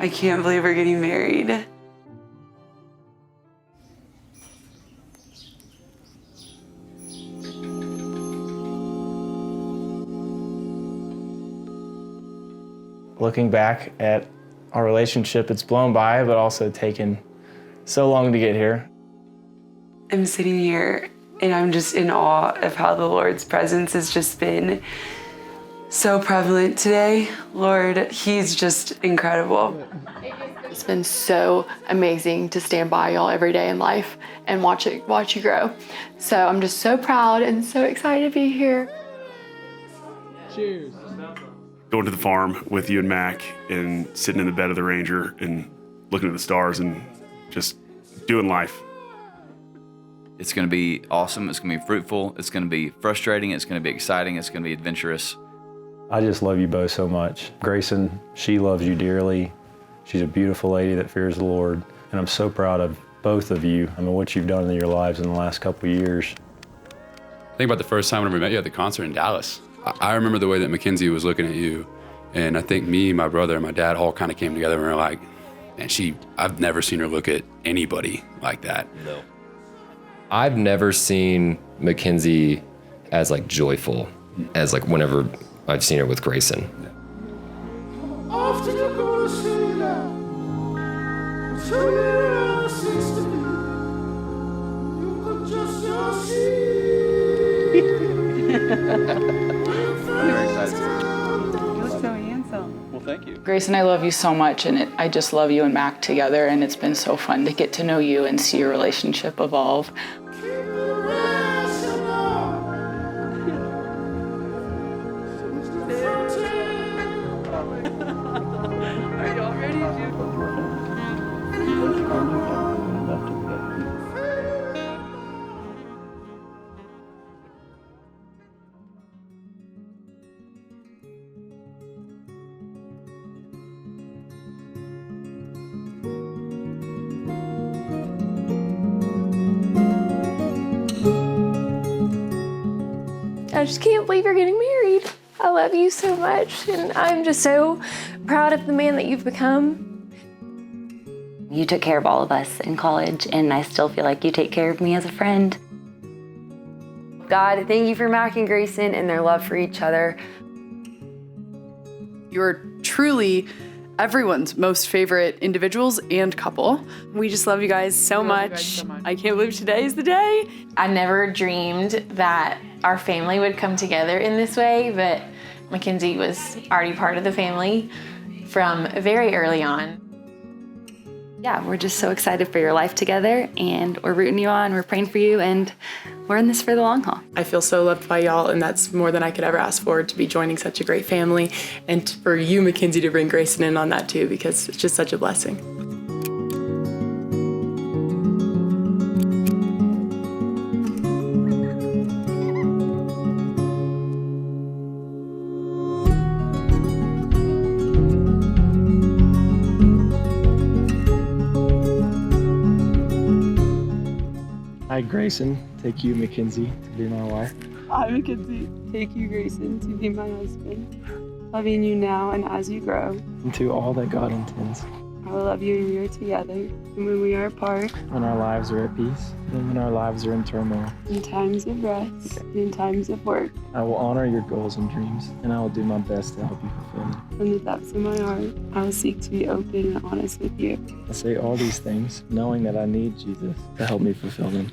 I can't believe we're getting married. Looking back at our relationship, it's blown by, but also taken so long to get here. I'm sitting here and I'm just in awe of how the Lord's presence has just been so prevalent today. Lord, He's just incredible. It's been so amazing to stand by y'all every day in life and watch you grow. So I'm just so proud and so excited to be here. Cheers. Going to the farm with you and Mac and sitting in the bed of the Ranger and looking at the stars and just doing life. It's going to be awesome. It's going to be fruitful. It's going to be frustrating. It's going to be exciting. It's going to be adventurous. I just love you both so much. Grayson, she loves you dearly. She's a beautiful lady that fears the Lord. And I'm so proud of both of you. I mean, what you've done in your lives in the last couple of years. Think about the first time when we met you at the concert in Dallas. I remember the way that MacKenzie was looking at you. And I think me, my brother, and my dad all kind of came together and were like, man, I've never seen her look at anybody like that. No. I've never seen MacKenzie as like joyful as like whenever I've seen her with Grayson. Thank you. Grayson, I love you so much, and I just love you and Mac together, and it's been so fun to get to know you and see your relationship evolve. Are y'all ready to? I just can't believe you're getting married. I love you so much, and I'm just so proud of the man that you've become. You took care of all of us in college, and I still feel like you take care of me as a friend. God, thank you for Mac and Grayson and their love for each other. You're truly everyone's most favorite individuals and couple. We just love you guys so much. I can't believe today is the day. I never dreamed that our family would come together in this way, but MacKenzie was already part of the family from very early on. Yeah, we're just so excited for your life together, and we're rooting you on, we're praying for you, and we're in this for the long haul. I feel so loved by y'all, and that's more than I could ever ask for, to be joining such a great family, and for you, MacKenzie, to bring Grayson in on that too, because it's just such a blessing. I, Grayson, take you, MacKenzie, to be my wife. I, MacKenzie, take you, Grayson, to be my husband, loving you now and as you grow. And to all that God intends. I will love you when we are together, and when we are apart. When our lives are at peace, and when our lives are in turmoil. In times of rest, and in times of work. I will honor your goals and dreams, and I will do my best to help you fulfill them. From the depths of my heart, I will seek to be open and honest with you. I say all these things, knowing that I need Jesus to help me fulfill them.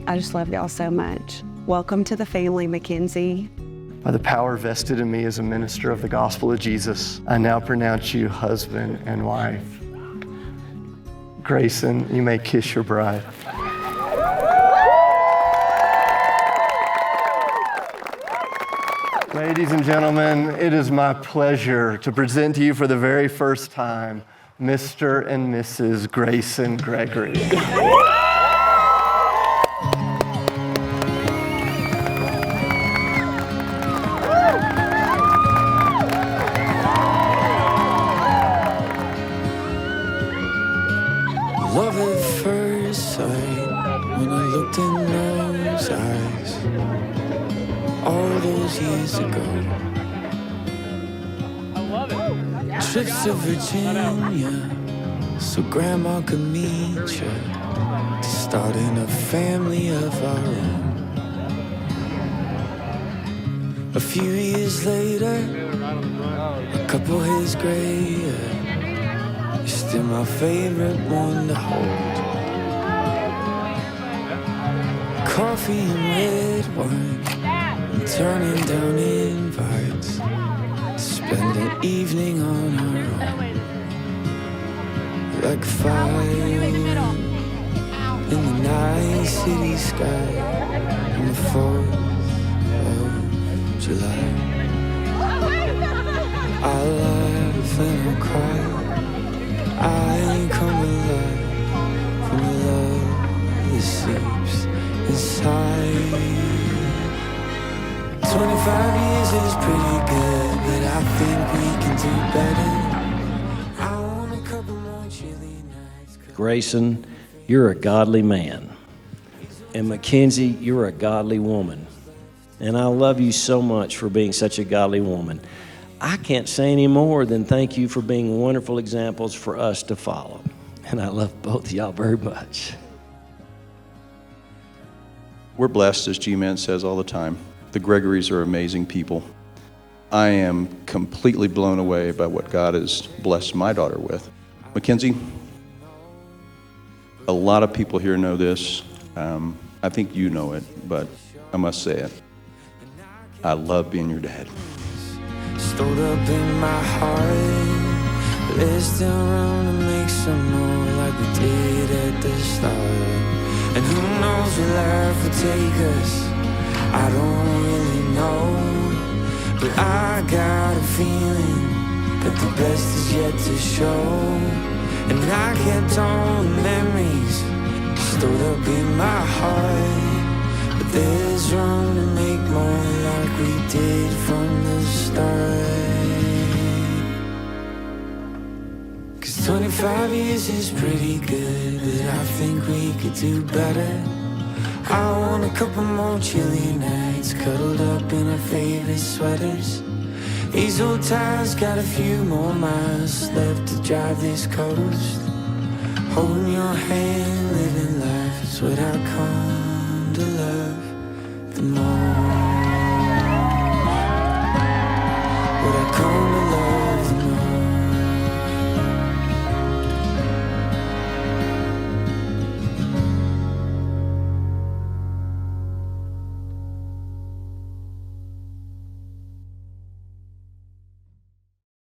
I just love y'all so much. Welcome to the family, MacKenzie. By the power vested in me as a minister of the gospel of Jesus, I now pronounce you husband and wife. Grayson, you may kiss your bride. Ladies and gentlemen, it is my pleasure to present to you for the very first time, Mr. and Mrs. Grayson Gregory. Love at first sight, when I looked in those eyes, years ago. Trips to Virginia, so Grandma could meet you, to starting a family of our own. A few years later, a couple hairs grayer, you're still my favorite one to hold. Coffee and red wine, and turning down invites, spend an evening on our own. Like fire in the night city sky on the 4th of July. I'll laugh and I'll cry, I come alive from the love that seeps inside. 25 years is pretty good, but I think we can do better. I want a couple more chilly nights. Grayson, you're a godly man. And MacKenzie, you're a godly woman. And I love you so much for being such a godly woman. I can't say any more than thank you for being wonderful examples for us to follow. And I love both of y'all very much. We're blessed, as G-Man says all the time. The Gregorys are amazing people. I am completely blown away by what God has blessed my daughter with. MacKenzie, a lot of people here know this. I think you know it, but I must say it. I love being your dad. Stored up in my heart, there's still room to make some more like we did at the start. And who knows where life will take us, I don't really know. But I got a feeling that the best is yet to show. And I kept all the memories stored up in my heart. But there's room to make more like we did from the start. 'Cause 25 years is pretty good, but I think we could do better. I want a couple more chilly nights, cuddled up in our favorite sweaters. These old tires got a few more miles left to drive this coast. Holding your hand, living life is what I come to love the most. What I come to